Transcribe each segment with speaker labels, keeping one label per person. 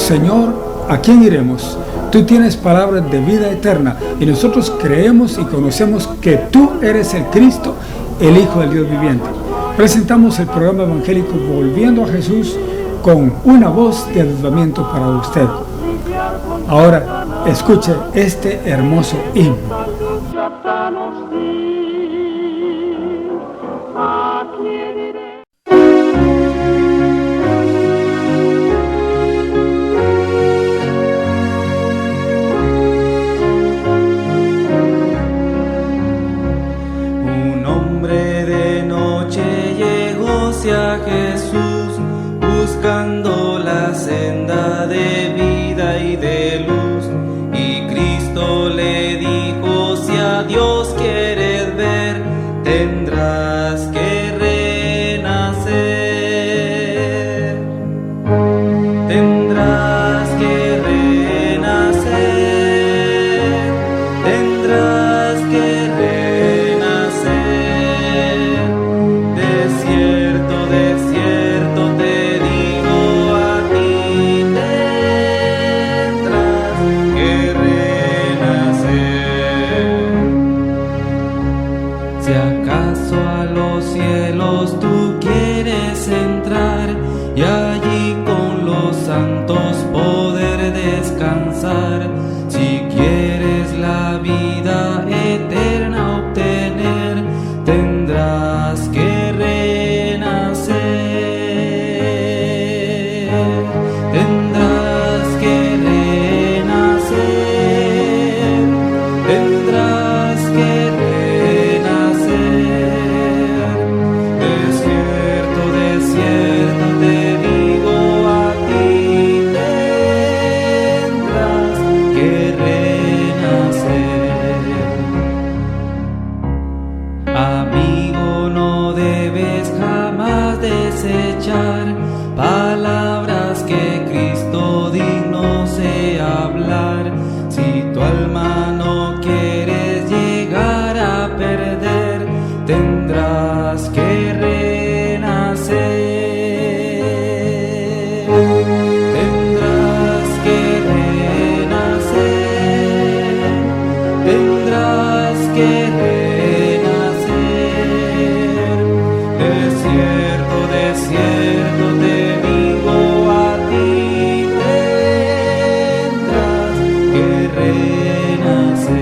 Speaker 1: Señor, ¿a quién iremos? Tú tienes palabras de vida eterna y nosotros creemos y conocemos que tú eres el Cristo, el Hijo del Dios viviente. Presentamos el programa evangélico Volviendo a Jesús con una voz de avivamiento para usted. Ahora, escuche este hermoso himno.
Speaker 2: A Jesús, buscando la senda de vida y de luz, y Cristo le dijo: si a Dios quieres ver, tendrás que renacer, tendrás que renacer, tendrás que renacer. Desierto te digo, a ti tendrás que renacer. Si acaso a los cielos tú quieres entrar y allí con los santos poder descansar, si quieres la vida eterna obtener, tendrás que renacer, tendrás que renacer, tendrás que renacer. Desierto te digo, a ti tendrás que renacer. Amigo, no debes jamás desechar palabras que Cristo digno sea hablar. Si tu alma no quieres llegar a perder, tendrás que renacer, tendrás que renacer, tendrás que renacer. Desierto te digo, a ti tendrás que renacer.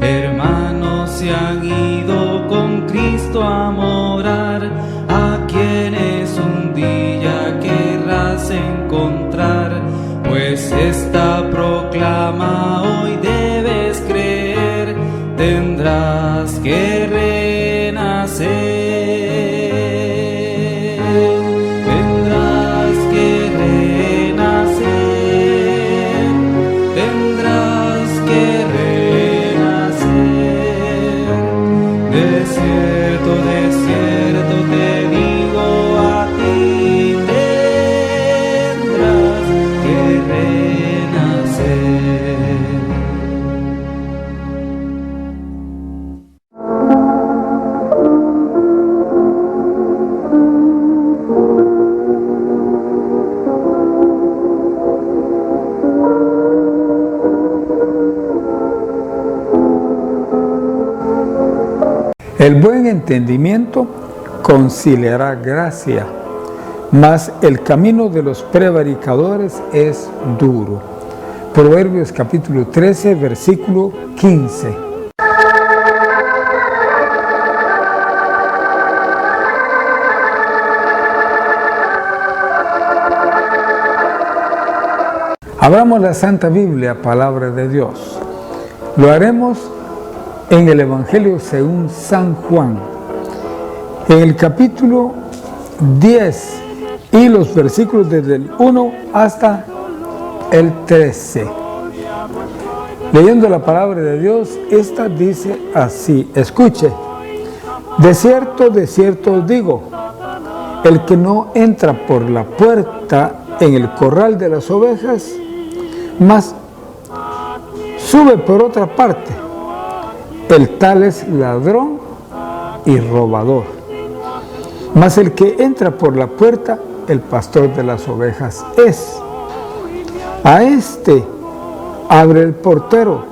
Speaker 2: Hermanos se han ido con Cristo a morar, a quienes un día querrás encontrar, pues esta proclama hoy debes creer, tendrás que renacer, tendrás que renacer, tendrás que renacer. Desierto te digo, a ti tendrás que renacer.
Speaker 1: El buen entendimiento conciliará gracia, mas el camino de los prevaricadores es duro. Proverbios capítulo 13, versículo 15. Abramos la Santa Biblia, palabra de Dios. Lo haremos en el Evangelio según San Juan, en el capítulo 10 y los versículos desde el 1 hasta el 13. Leyendo la palabra de Dios, esta dice así: escuche, de cierto os digo, el que no entra por la puerta en el corral de las ovejas, mas sube por otra parte, el tal es ladrón y robador. Mas el que entra por la puerta el pastor de las ovejas es. A este abre el portero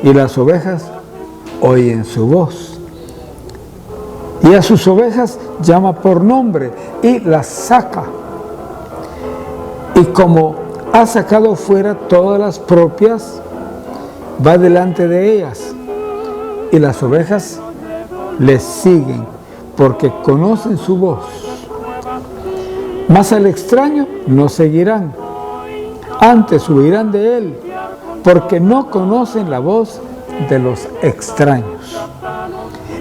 Speaker 1: y las ovejas oyen su voz. Y a sus ovejas llama por nombre y las saca. Y como ha sacado fuera todas las propias, va delante de ellas. Y las ovejas les siguen porque conocen su voz. Mas al extraño no seguirán, antes huirán de él, porque no conocen la voz de los extraños.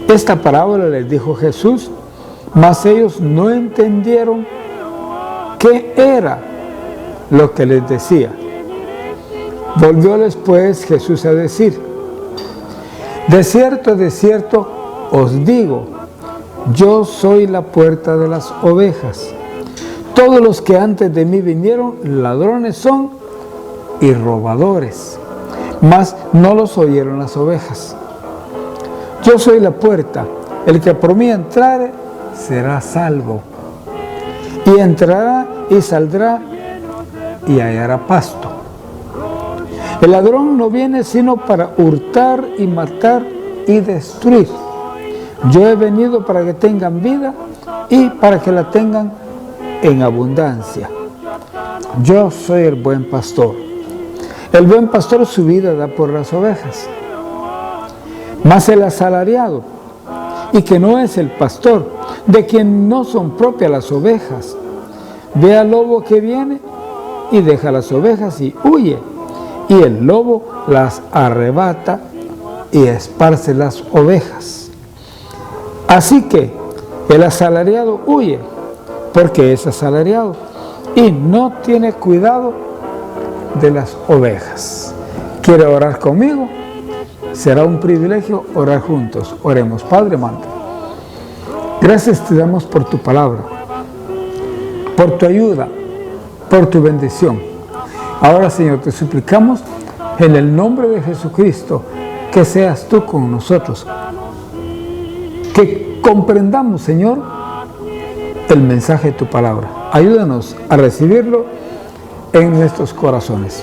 Speaker 1: Esta parábola les dijo Jesús, mas ellos no entendieron qué era lo que les decía. Volvióles pues Jesús a decir, de cierto os digo, yo soy la puerta de las ovejas. Todos los que antes de mí vinieron, ladrones son y robadores, mas no los oyeron las ovejas. Yo soy la puerta, el que por mí entrare será salvo, y entrará y saldrá y hallará pasto. El ladrón no viene sino para hurtar y matar y destruir. Yo he venido para que tengan vida y para que la tengan en abundancia. Yo soy el buen pastor. El buen pastor su vida da por las ovejas. Mas el asalariado, y que no es el pastor, de quien no son propias las ovejas, ve al lobo que viene y deja las ovejas y huye. Y el lobo las arrebata y esparce las ovejas. Así que el asalariado huye, porque es asalariado, y no tiene cuidado de las ovejas. ¿Quiere orar conmigo? Será un privilegio orar juntos. Oremos. Padre amado, gracias te damos por tu palabra, por tu ayuda, por tu bendición. Ahora, Señor, te suplicamos en el nombre de Jesucristo que seas tú con nosotros, que comprendamos, Señor, el mensaje de tu palabra. Ayúdanos a recibirlo en nuestros corazones.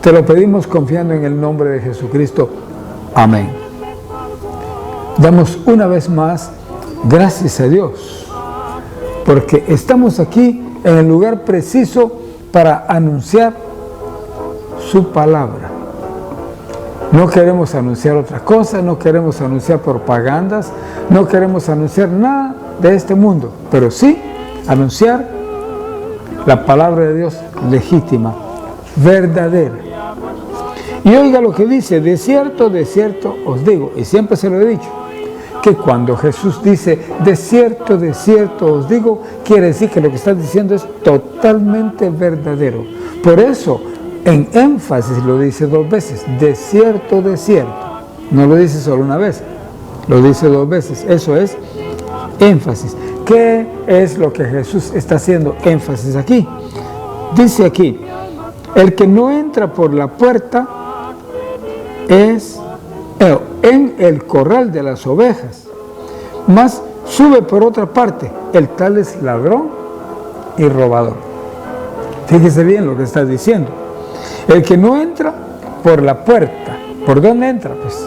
Speaker 1: Te lo pedimos confiando en el nombre de Jesucristo. Amén. Damos una vez más gracias a Dios, porque estamos aquí en el lugar preciso para anunciar su palabra. No queremos anunciar otra cosa, no queremos anunciar propagandas, no queremos anunciar nada de este mundo, pero sí anunciar la palabra de Dios legítima, verdadera. Y oiga lo que dice, de cierto os digo, y siempre se lo he dicho, que cuando Jesús dice, de cierto os digo, quiere decir que lo que está diciendo es totalmente verdadero. Por eso, en énfasis lo dice dos veces, de cierto. No lo dice solo una vez, lo dice dos veces. Eso es énfasis. ¿Qué es lo que Jesús está haciendo énfasis aquí? Dice aquí, el que no entra por la puerta es en el corral de las ovejas, mas sube por otra parte, el tal es ladrón y robador. Fíjese bien lo que está diciendo. El que no entra por la puerta, ¿por dónde entra? Pues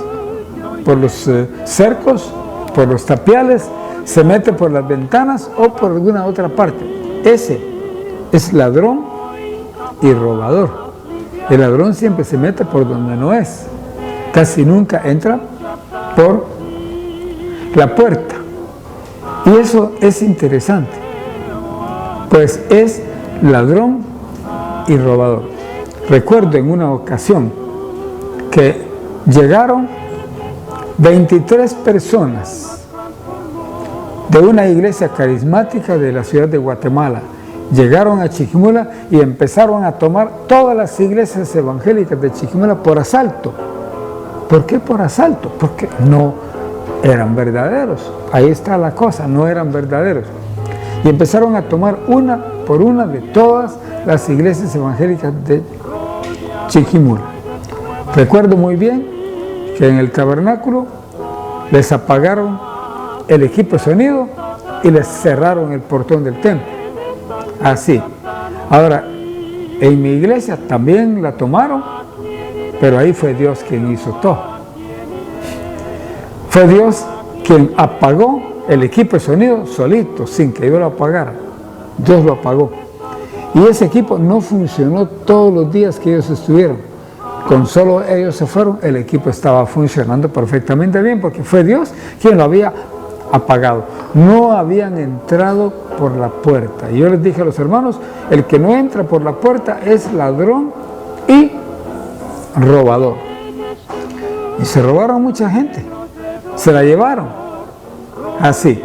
Speaker 1: por los cercos, por los tapiales, se mete por las ventanas o por alguna otra parte. Ese es ladrón y robador. El ladrón siempre se mete por donde no es. Casi nunca entra por la puerta. Y eso es interesante, pues es ladrón y robador. Recuerdo en una ocasión que llegaron 23 personas de una iglesia carismática de la ciudad de Guatemala. Llegaron a Chiquimula y empezaron a tomar todas las iglesias evangélicas de Chiquimula por asalto. ¿Por qué por asalto? Porque no eran verdaderos. Ahí está la cosa, no eran verdaderos. Y empezaron a tomar una por una de todas las iglesias evangélicas de Chiquimula. Recuerdo muy bien que en el tabernáculo les apagaron el equipo de sonido y les cerraron el portón del templo. Así. Ahora, en mi iglesia también la tomaron, pero ahí fue Dios quien hizo todo. Fue Dios quien apagó el equipo de sonido solito, sin que yo lo apagara. Dios lo apagó. Y ese equipo no funcionó todos los días que ellos estuvieron. Con solo ellos se fueron, el equipo estaba funcionando perfectamente bien, porque fue Dios quien lo había apagado. No habían entrado por la puerta. Y yo les dije a los hermanos, el que no entra por la puerta es ladrón y robador. Y se robaron mucha gente, se la llevaron, así.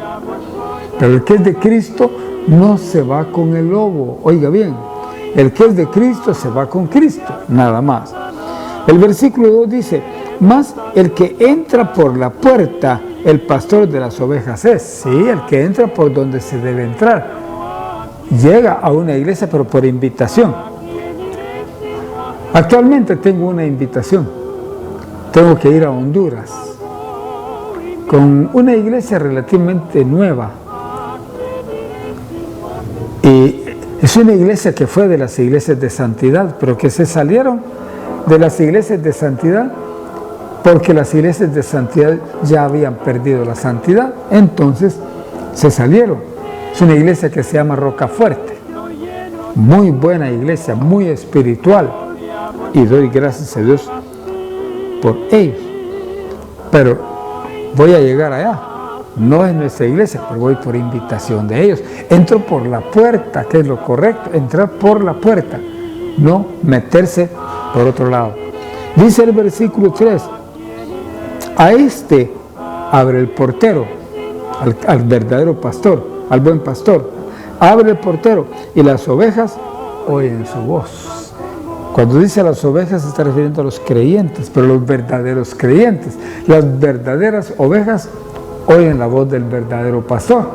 Speaker 1: Pero el que es de Cristo no se va con el lobo. Oiga bien, el que es de Cristo se va con Cristo, nada más. El versículo 2 dice, mas el que entra por la puerta, el pastor de las ovejas es. Sí, el que entra por donde se debe entrar. Llega a una iglesia, pero por invitación. Actualmente tengo una invitación. Tengo que ir a Honduras con una iglesia relativamente nueva. Y es una iglesia que fue de las iglesias de santidad, pero que se salieron de las iglesias de santidad porque las iglesias de santidad ya habían perdido la santidad, entonces se salieron. Es una iglesia que se llama Rocafuerte, muy buena iglesia, muy espiritual, y doy gracias a Dios por ellos. Pero voy a llegar allá, no es nuestra iglesia, pero voy por invitación de ellos. Entro por la puerta, que es lo correcto, entrar por la puerta, no meterse por otro lado. Dice el versículo 3, a este abre el portero, al verdadero pastor, al buen pastor, abre el portero, y las ovejas oyen su voz. Cuando dice las ovejas se está refiriendo a los creyentes, pero los verdaderos creyentes, las verdaderas ovejas oyen la voz del verdadero pastor,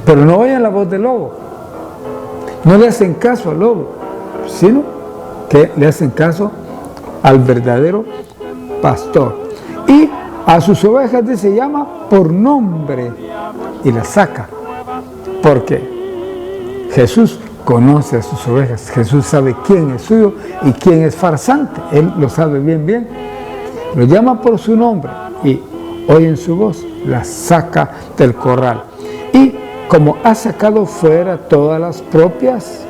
Speaker 1: pero no oyen la voz del lobo, no le hacen caso al lobo, sino que le hacen caso al verdadero pastor. Y a sus ovejas se llama por nombre y las saca, porque Jesús conoce a sus ovejas. Jesús sabe quién es suyo y quién es farsante. Él lo sabe bien, bien. Lo llama por su nombre y oyen su voz, las saca del corral. Y como ha sacado fuera todas las propias,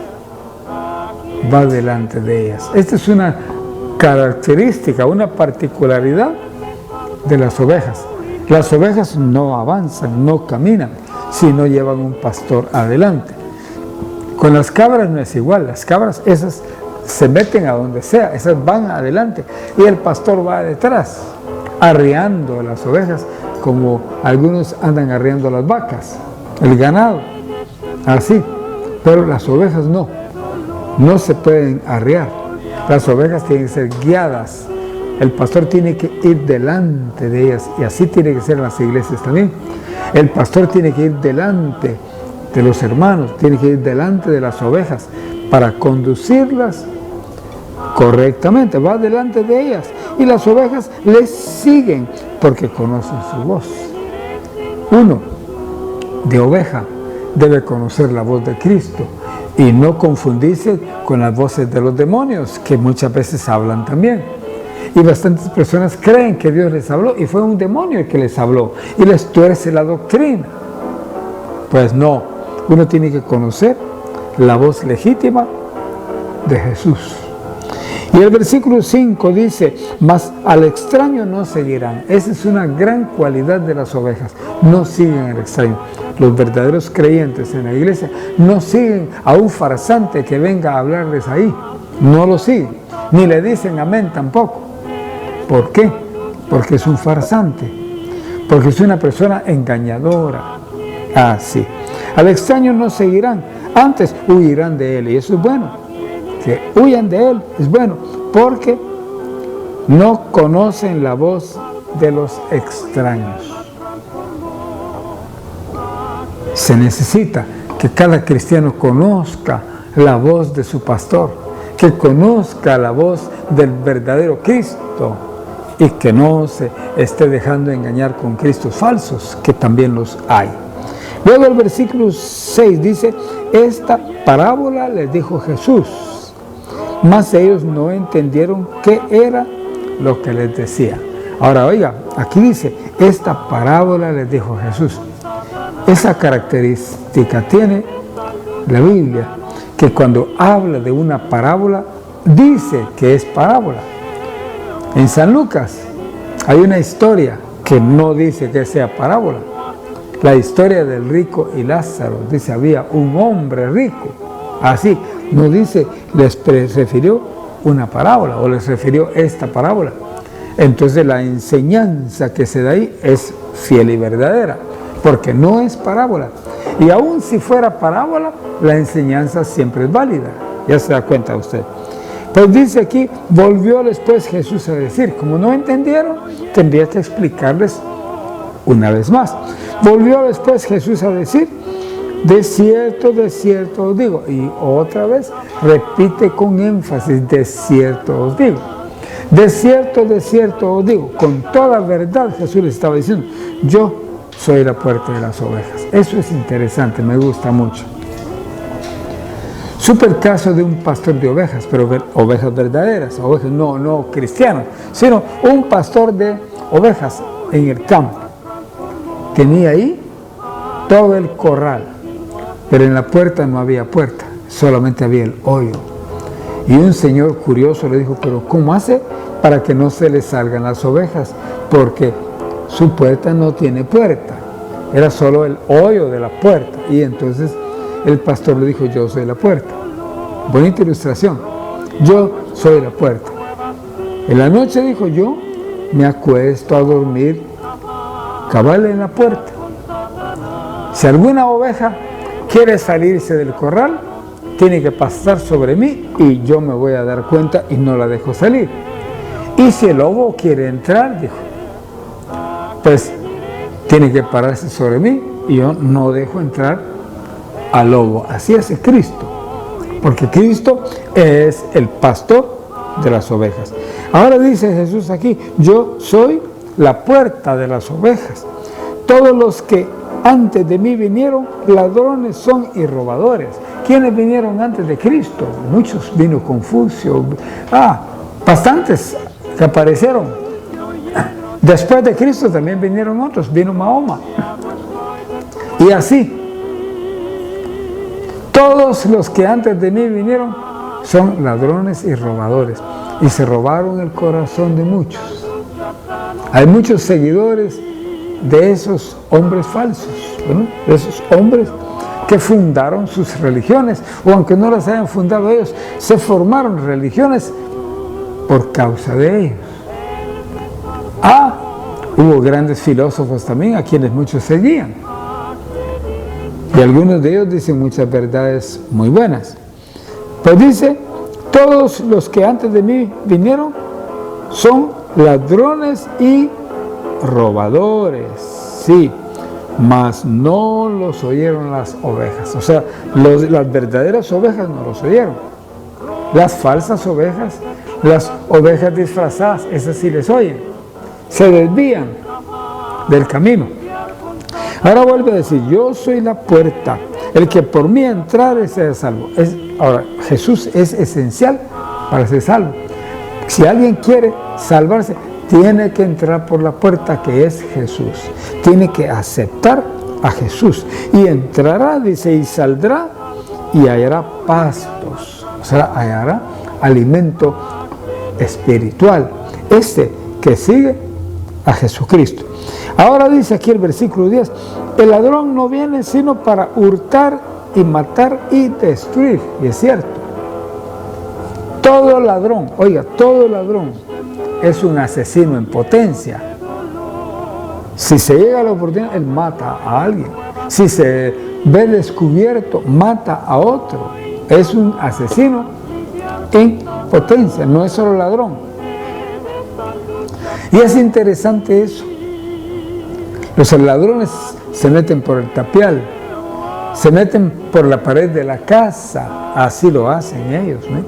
Speaker 1: va delante de ellas. Esta es una característica, una particularidad de las ovejas. Las ovejas no avanzan, no caminan, si no llevan un pastor adelante. Con las cabras no es igual. Las cabras, esas se meten a donde sea, esas van adelante y el pastor va detrás, arreando a las ovejas, como algunos andan arreando a las vacas, el ganado, así. Pero las ovejas no se pueden arrear. Las ovejas tienen que ser guiadas. El pastor tiene que ir delante de ellas, y así tiene que ser en las iglesias también. El pastor tiene que ir delante de los hermanos, tiene que ir delante de las ovejas para conducirlas correctamente. Va delante de ellas y las ovejas les siguen porque conocen su voz. Uno de oveja debe conocer la voz de Cristo y no confundirse con las voces de los demonios, que muchas veces hablan también. Y bastantes personas creen que Dios les habló y fue un demonio el que les habló y les tuerce la doctrina. Pues no, uno tiene que conocer la voz legítima de Jesús. Y el versículo 5 dice, mas al extraño no seguirán. Esa es una gran cualidad de las ovejas, no siguen al extraño. Los verdaderos creyentes en la iglesia no siguen a un farsante que venga a hablarles ahí, no lo siguen, ni le dicen amén tampoco. ¿Por qué? Porque es un farsante, porque es una persona engañadora. Así. Al extraño no seguirán, antes huirán de él, y eso es bueno. Que huyan de él es bueno, porque no conocen la voz de los extraños. Se necesita que cada cristiano conozca la voz de su pastor, que conozca la voz del verdadero Cristo y que no se esté dejando engañar con cristos falsos, que también los hay. Luego el versículo 6 dice, esta parábola les dijo Jesús, mas ellos no entendieron qué era lo que les decía. Ahora, oiga, aquí dice, esta parábola les dijo Jesús. Esa característica tiene la Biblia, que cuando habla de una parábola, dice que es parábola. En San Lucas hay una historia que no dice que sea parábola. La historia del rico y Lázaro, dice, había un hombre rico. Así, no dice, les refirió una parábola o les refirió esta parábola. Entonces la enseñanza que se da ahí es fiel y verdadera, porque no es parábola. Y aun si fuera parábola, la enseñanza siempre es válida. Ya se da cuenta usted. Pues dice aquí, volvió después Jesús a decir, como no entendieron, tendría que explicarles una vez más. Volvió después Jesús a decir, de cierto os digo. Y otra vez repite con énfasis, de cierto os digo. De cierto os digo. Con toda verdad Jesús les estaba diciendo, yo soy la puerta de las ovejas. Eso es interesante, me gusta mucho. Super caso de un pastor de ovejas, pero ovejas verdaderas, ovejas no cristianas, sino un pastor de ovejas en el campo. Tenía ahí todo el corral, pero en la puerta no había puerta, solamente había el hoyo. Y un señor curioso le dijo, pero ¿cómo hace para que no se le salgan las ovejas? Porque su puerta no tiene puerta, era solo el hoyo de la puerta. Y entonces el pastor le dijo, yo soy la puerta. Bonita ilustración, yo soy la puerta. En la noche dijo, yo me acuesto a dormir cabal en la puerta. Si alguna oveja quiere salirse del corral, tiene que pasar sobre mí y yo me voy a dar cuenta y no la dejo salir. Y si el lobo quiere entrar, dijo, pues tiene que pararse sobre mí y yo no dejo entrar al lobo. Así es Cristo, porque Cristo es el pastor de las ovejas. Ahora dice Jesús aquí, yo soy la puerta de las ovejas. Todos los que antes de mí vinieron, ladrones son y robadores. ¿Quiénes vinieron antes de Cristo? Muchos, vino Confucio, bastantes que aparecieron. Después de Cristo también vinieron otros, vino Mahoma. Y así, todos los que antes de mí vinieron son ladrones y robadores. Y se robaron el corazón de muchos. Hay muchos seguidores de esos hombres falsos, ¿no? De esos hombres que fundaron sus religiones, o aunque no las hayan fundado ellos, se formaron religiones por causa de ellos. Hubo grandes filósofos también a quienes muchos seguían. Y algunos de ellos dicen muchas verdades muy buenas. Pues dice, todos los que antes de mí vinieron son ladrones y robadores, sí, mas no los oyeron las ovejas. O sea, las verdaderas ovejas no los oyeron. Las falsas ovejas, las ovejas disfrazadas, esas sí les oyen. Se desvían del camino. Ahora vuelve a decir, yo soy la puerta, el que por mí entrare será salvo. Ahora, Jesús es esencial para ser salvo. Si alguien quiere salvarse, tiene que entrar por la puerta que es Jesús. Tiene que aceptar a Jesús. Y entrará, dice, y saldrá y hallará pastos. O sea, hallará alimento espiritual. Que sigue a Jesucristo. Ahora dice aquí el versículo 10, el ladrón no viene sino para hurtar y matar y destruir. Y es cierto. Todo ladrón, oiga, todo ladrón es un asesino en potencia. Si se llega a la oportunidad, él mata a alguien. Si se ve descubierto, mata a otro. Es un asesino en potencia, no es solo ladrón. Y es interesante eso. Los ladrones se meten por el tapial, se meten por la pared de la casa, así lo hacen ellos, ¿no?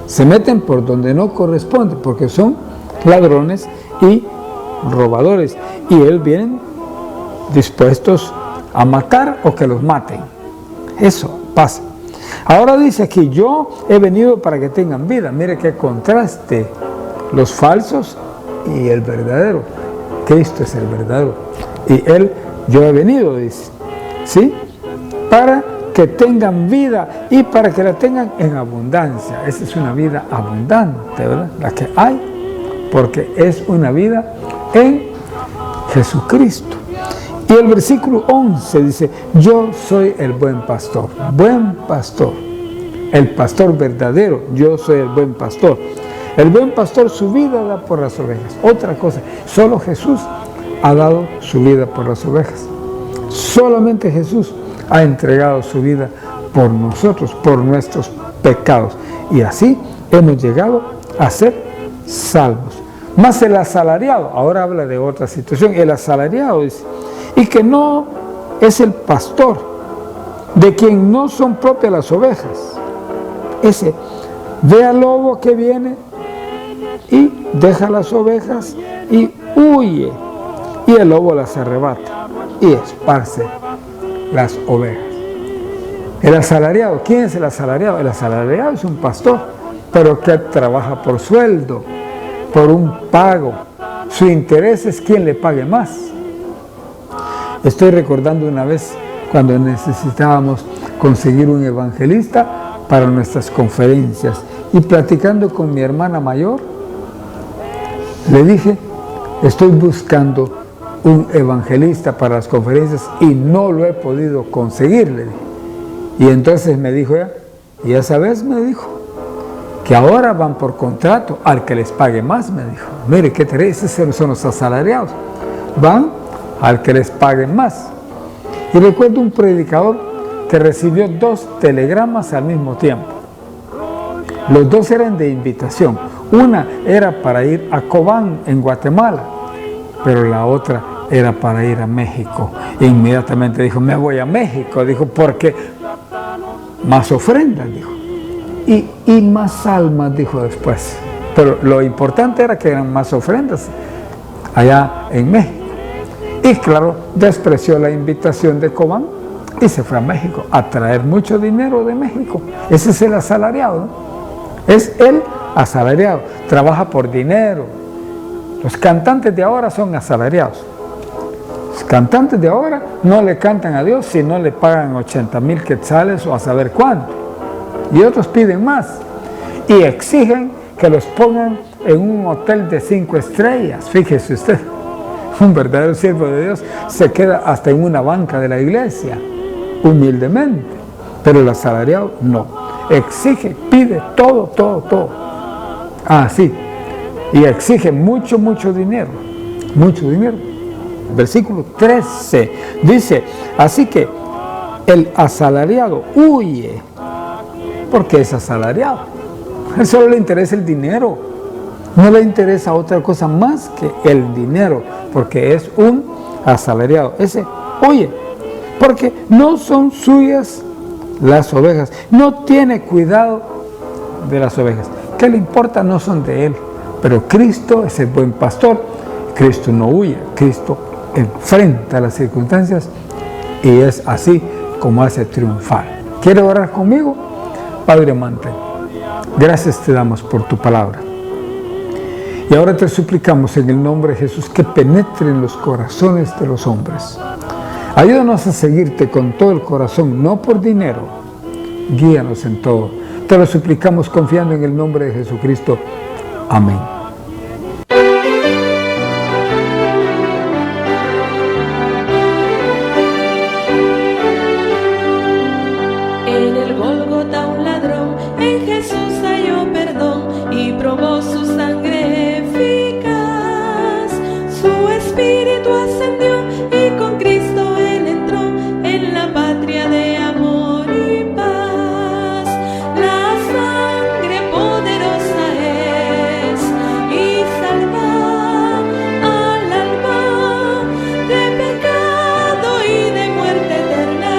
Speaker 1: Se meten por donde no corresponde, porque son ladrones y robadores. Y ellos vienen dispuestos a matar o que los maten. Eso paz. Ahora dice aquí, yo he venido para que tengan vida. Mire qué contraste, los falsos y el verdadero. Cristo es el verdadero. Y Él, yo he venido, dice, ¿sí? Para que tengan vida y para que la tengan en abundancia. Esa es una vida abundante, ¿verdad? La que hay, porque es una vida en Jesucristo. Y el versículo 11 dice, yo soy el buen pastor, el pastor verdadero, yo soy el buen pastor. El buen pastor su vida da por las ovejas. Otra cosa, solo Jesús ha dado su vida por las ovejas. Solamente Jesús ha entregado su vida por nosotros, por nuestros pecados. Y así hemos llegado a ser salvos. Más el asalariado, ahora habla de otra situación, el asalariado dice, y que no es el pastor, de quien no son propias las ovejas. Ese ve al lobo que viene y deja las ovejas y huye, y el lobo las arrebata y esparce las ovejas. El asalariado, ¿quién es el asalariado? El asalariado es un pastor, pero que trabaja por sueldo, por un pago. Su interés es quién le pague más. Estoy recordando una vez cuando necesitábamos conseguir un evangelista para nuestras conferencias y platicando con mi hermana mayor, le dije, estoy buscando un evangelista para las conferencias y no lo he podido conseguir, le dije. Y entonces me dijo ella, y esa vez me dijo, que ahora van por contrato al que les pague más, me dijo. Mire, qué terrible, esos son los asalariados. Van al que les paguen más. Y recuerdo un predicador que recibió 2 telegramas al mismo tiempo. Los 2 eran de invitación. Una era para ir a Cobán, en Guatemala, pero la otra era para ir a México. E inmediatamente dijo, me voy a México, dijo, porque más ofrendas, dijo. Y más almas, dijo después. Pero lo importante era que eran más ofrendas allá en México. Y claro, despreció la invitación de Cobán y se fue a México a traer mucho dinero de México. Ese es el asalariado, ¿no? Es el asalariado, trabaja por dinero. Los cantantes de ahora son asalariados. Los cantantes de ahora no le cantan a Dios si no le pagan 80,000 quetzales o a saber cuánto. Y otros piden más y exigen que los pongan en un hotel de 5 estrellas. Fíjese usted. Un verdadero siervo de Dios se queda hasta en una banca de la iglesia, humildemente, pero el asalariado no, exige, pide todo. Sí, y exige mucho dinero. Versículo 13 dice, así que el asalariado huye, porque es asalariado, a él solo le interesa el dinero. No le interesa otra cosa más que el dinero, porque es un asalariado. Ese huye, porque no son suyas las ovejas. No tiene cuidado de las ovejas. ¿Qué le importa? No son de él. Pero Cristo es el buen pastor. Cristo no huye. Cristo enfrenta las circunstancias y es así como hace triunfar. ¿Quiere orar conmigo? Padre amante, gracias te damos por tu palabra. Y ahora te suplicamos en el nombre de Jesús que penetre en los corazones de los hombres. Ayúdanos a seguirte con todo el corazón, no por dinero. Guíanos en todo. Te lo suplicamos confiando en el nombre de Jesucristo. Amén.
Speaker 3: En el Gólgota un ladrón, en Jesús halló perdón y probó su sangre eficaz. Su espíritu ascendió y con Cristo él entró en la patria de amor y paz. La sangre poderosa es y salva al alma de pecado y de muerte eterna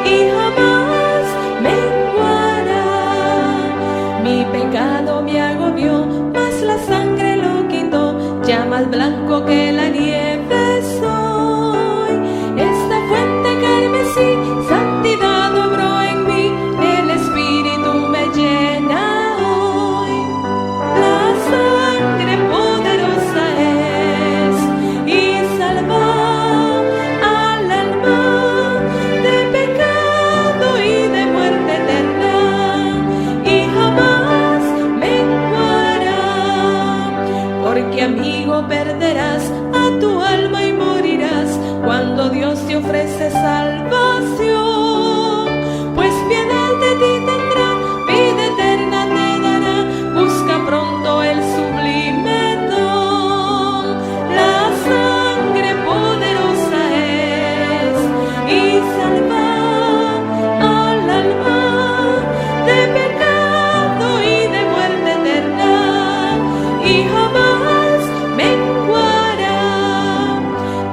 Speaker 3: y jamás menguará. Mi pecado me agobió, mas la sangre lo quitó, ya más blanco que la nieve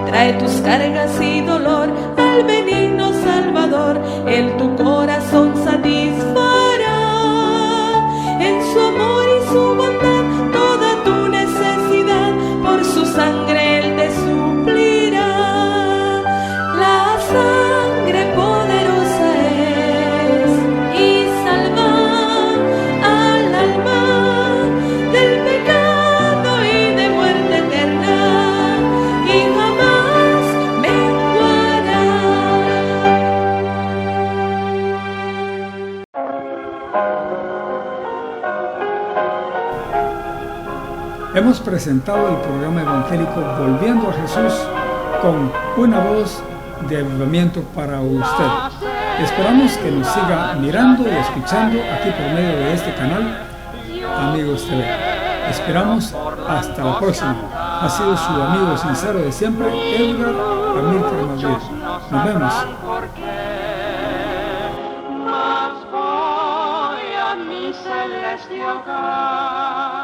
Speaker 3: trae tus cargas y dolor al benigno Salvador. Él tu corazón satisfará, en su amor y su bondad toda tu necesidad, por su sangre Él te suplirá. La sangre poderosa es y salva al alma del pecado y de muerte eterna, y jamás menguará.
Speaker 1: Hemos presentado el programa evangélico Volviendo a Jesús con una voz de avivamiento para usted. Esperamos que nos siga mirando y escuchando aquí por medio de este canal, Amigos TV. Esperamos hasta la próxima. Ha sido su amigo sincero de siempre, Edgar Amílcar Madrid. Nos vemos.
Speaker 4: Mas voy a mi celeste hogar.